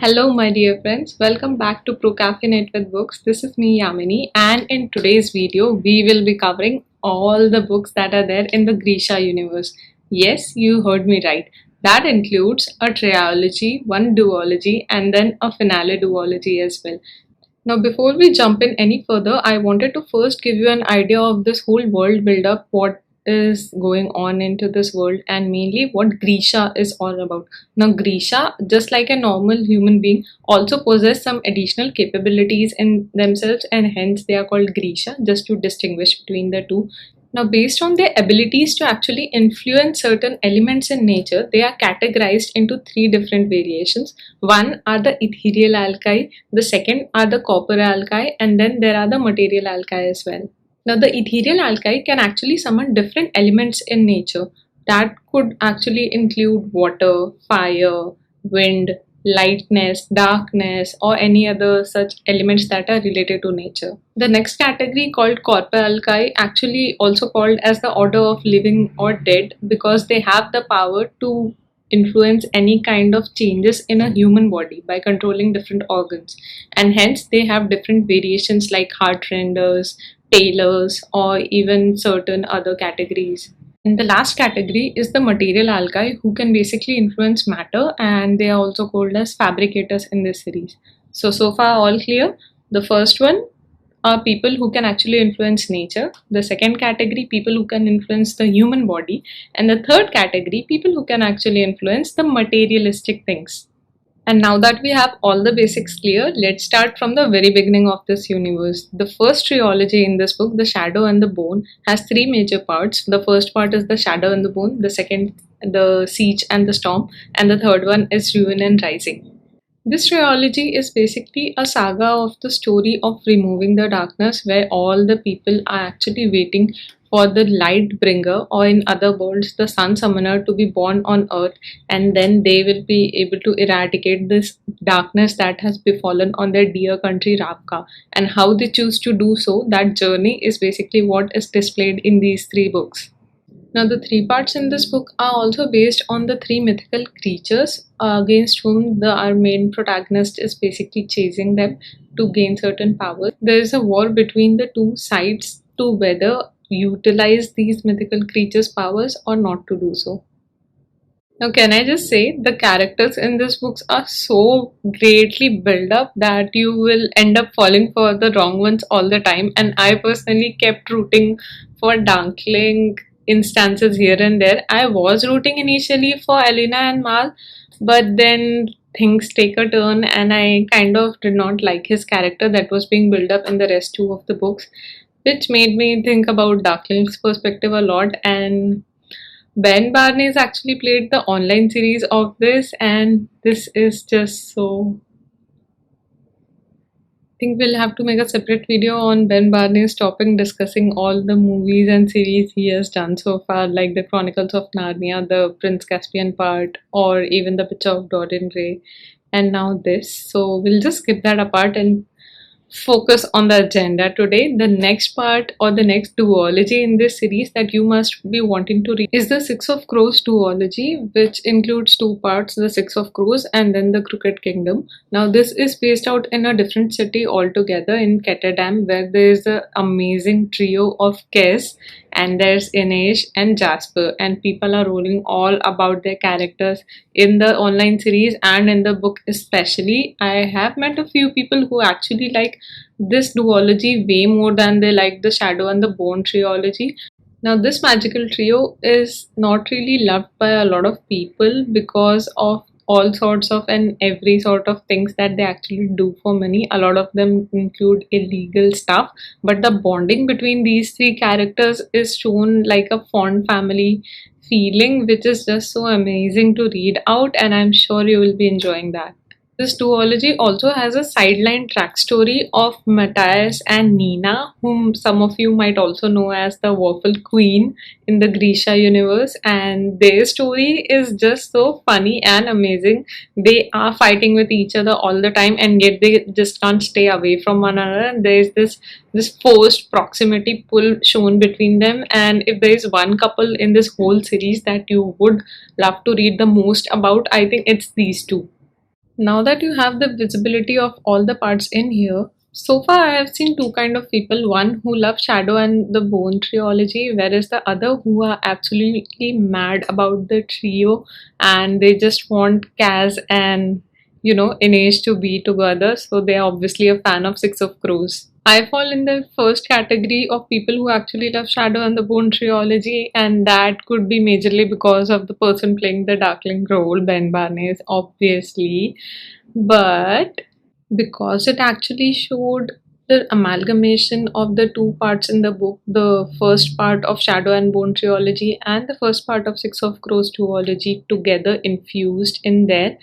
Hello, my dear friends. Welcome back to Procrastinate with Books. This is me, Yamini, and in today's video, we will be covering all the books that are there in the Grisha universe. Yes, you heard me right. That includes a trilogy, one duology, and then a finale duology as well. Now, before we jump in any further, I wanted to first give you an idea of this whole world build up, what is going on into this world, and mainly what Grisha is all about. Now, Grisha, just like a normal human being, also possess some additional capabilities in themselves, and hence they are called Grisha, just to distinguish between the two. Now, based on their abilities to actually influence certain elements in nature, they are categorized into three different variations. One are the ethereal alkali, the second are the copper alkali, and then there are the material alkali as well. Now, the ethereal alkali can actually summon different elements in nature. That could actually include water, fire, wind, lightness, darkness, or any other such elements that are related to nature. The next category, called corpora alkali, actually also called as the order of living or dead, because they have the power to influence any kind of changes in a human body by controlling different organs, and hence they have different variations like heart renders, tailors, or even certain other categories. And the last category is the material alkali, who can basically influence matter, and they are also called as fabricators in this series. So far all clear. The first one are people who can actually influence nature. The second category, people who can influence the human body. And the third category, people who can actually influence the materialistic things. And now that we have all the basics clear, let's start from the very beginning of this universe. The first trilogy in this book, The Shadow and the Bone, has three major parts. The first part is The Shadow and the Bone, the second, The Siege and the Storm, and the third one is Ruin and Rising. This trilogy is basically a saga of the story of removing the darkness, where all the people are actually waiting for the light bringer, or in other words, the sun summoner, to be born on earth, and then they will be able to eradicate this darkness that has befallen on their dear country Ravka. And how they choose to do so, that journey is basically what is displayed in these three books. Now, the three parts in this book are also based on the three mythical creatures against whom our main protagonist is basically chasing them to gain certain powers. There is a war between the two sides to whether utilize these mythical creatures' powers or not to do so. Now, can I just say the characters in this books are so greatly built up that you will end up falling for the wrong ones all the time. And I personally kept rooting for Dankling instances here and there. I was rooting initially for Elena and Mal, but then things take a turn, and I kind of did not like his character that was being built up in the rest two of the books, which made me think about Darkling's perspective a lot. And Ben Barnes actually played the online series of this, and this is just so. I think we'll have to make a separate video on Ben Barnes' topic, discussing all the movies and series he has done so far, like the Chronicles of Narnia, the Prince Caspian part, or even the Picture of Dorian Gray, and now this. So we'll just skip that apart and focus on the agenda today. The next part, or the next duology in this series that you must be wanting to read, is the Six of Crows duology, which includes two parts, the Six of Crows and then the Crooked Kingdom. Now, this is based out in a different city altogether, in Ketterdam, where there is an amazing trio of Kes, and there's Inej and Jasper, and people are rolling all about their characters in the online series and in the book especially. I have met a few people who actually like this duology way more than they like the Shadow and the Bone trilogy. Now, this magical trio is not really loved by a lot of people because of all sorts of and every sort of things that they actually do for money. A lot of them include illegal stuff, but the bonding between these three characters is shown like a fond family feeling, which is just so amazing to read out, and I'm sure you will be enjoying that. This duology also has a sideline track story of Matthias and Nina, whom some of you might also know as the Waffle Queen in the Grisha universe, and their story is just so funny and amazing. They are fighting with each other all the time, and yet they just can't stay away from one another. And there is this forced proximity pull shown between them. And if there is one couple in this whole series that you would love to read the most about, I think it's these two. Now that you have the visibility of all the parts in here, so far I have seen two kind of people. One who love Shadow and the Bone trilogy, whereas the other who are absolutely mad about the trio and they just want Kaz and Inej to be together. So they are obviously a fan of Six of Crows. I fall in the first category of people who actually love Shadow and the Bone trilogy, and that could be majorly because of the person playing the Darkling role, Ben Barnes, obviously, but because it actually showed the amalgamation of the two parts in the book, the first part of Shadow and Bone trilogy and the first part of Six of Crows duology together infused in there.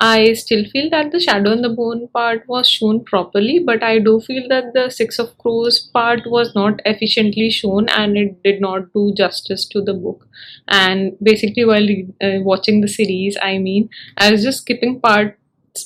I still feel that the Shadow and the Bone part was shown properly, but I do feel that the Six of Crows part was not efficiently shown and it did not do justice to the book. And basically, while watching the series, I was just skipping parts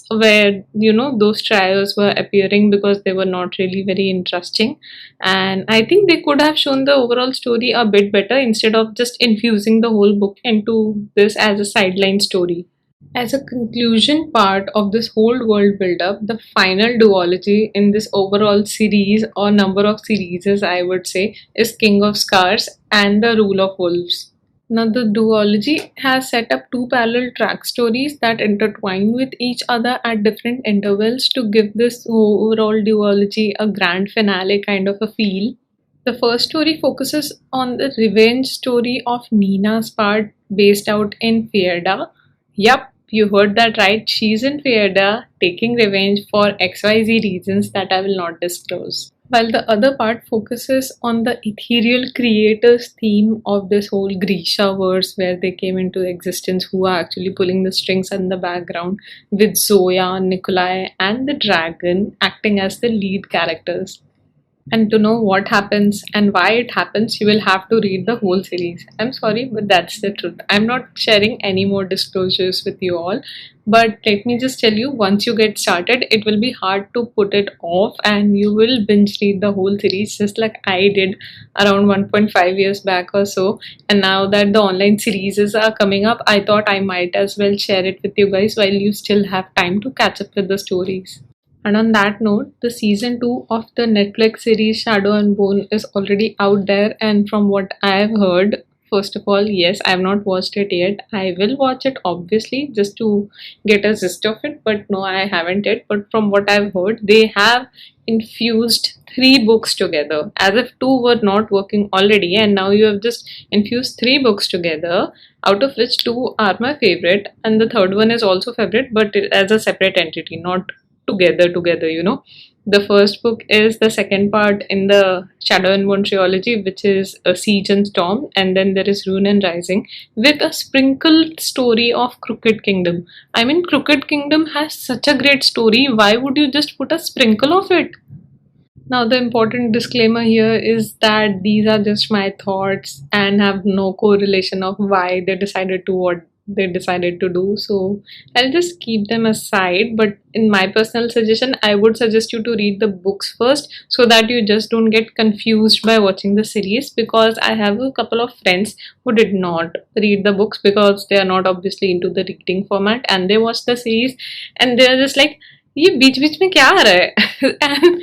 where those trials were appearing because they were not really very interesting, and I think they could have shown the overall story a bit better instead of just infusing the whole book into this as a sideline story. As a conclusion part of this whole world build up, the final duology in this overall series or number of series, I would say, is King of Scars and the Rule of Wolves. Now, the duology has set up two parallel track stories that intertwine with each other at different intervals to give this overall duology a grand finale kind of a feel. The first story focuses on the revenge story of Nina's part based out in Fierda. Yup, you heard that right. She's in Fierda taking revenge for XYZ reasons that I will not disclose. While the other part focuses on the ethereal creators theme of this whole Grisha verse where they came into existence, who are actually pulling the strings in the background, with Zoya, Nikolai, and the dragon acting as the lead characters. And to know what happens and why it happens, you will have to read the whole series. I'm sorry, but that's the truth. I'm not sharing any more disclosures with you all. But let me just tell you, once you get started, it will be hard to put it off and you will binge read the whole series just like I did around 1.5 years back or so. And now that the online series are coming up, I thought I might as well share it with you guys while you still have time to catch up with the stories. And on that note, the season 2 of the Netflix series Shadow and Bone is already out there, and from what I have heard, first of all, yes, I have not watched it yet. I will watch it obviously just to get a gist of it, but no, I haven't yet. But from what I've heard, they have infused three books together as if two were not working already, and now you have just infused three books together, out of which two are my favorite, and the third one is also favorite, but as a separate entity, not together. The first book is the second part in the Shadow and Bone trilogy, which is a Siege and Storm, and then there is Rune and Rising, with a sprinkled story of Crooked Kingdom. I mean, Crooked Kingdom has such a great story. Why would you just put a sprinkle of it? Now, the important disclaimer here is that these are just my thoughts and have no correlation of why they decided to what they decided to do. So, I'll just keep them aside. But in my personal suggestion, I would suggest you to read the books first so that you just don't get confused by watching the series. Because I have a couple of friends who did not read the books because they are not obviously into the reading format, and they watched the series and they're just like, ये बीच बीच में क्या आ रहा है and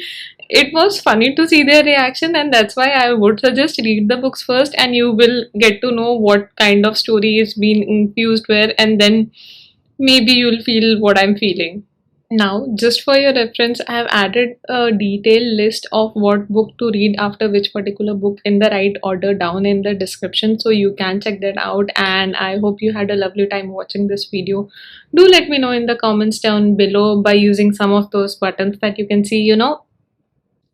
it was funny to see their reaction, and that's why I would suggest read the books first and you will get to know what kind of story is being infused where, and then maybe you'll feel what I'm feeling. Now, just for your reference, I have added a detailed list of what book to read after which particular book in the right order down in the description, so you can check that out. And I hope you had a lovely time watching this video. Do let me know in the comments down below by using some of those buttons that you can see.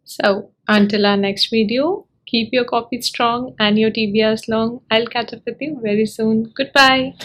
So, until our next video, keep your coffee strong and your TBRs long. I'll catch up with you very soon. Goodbye.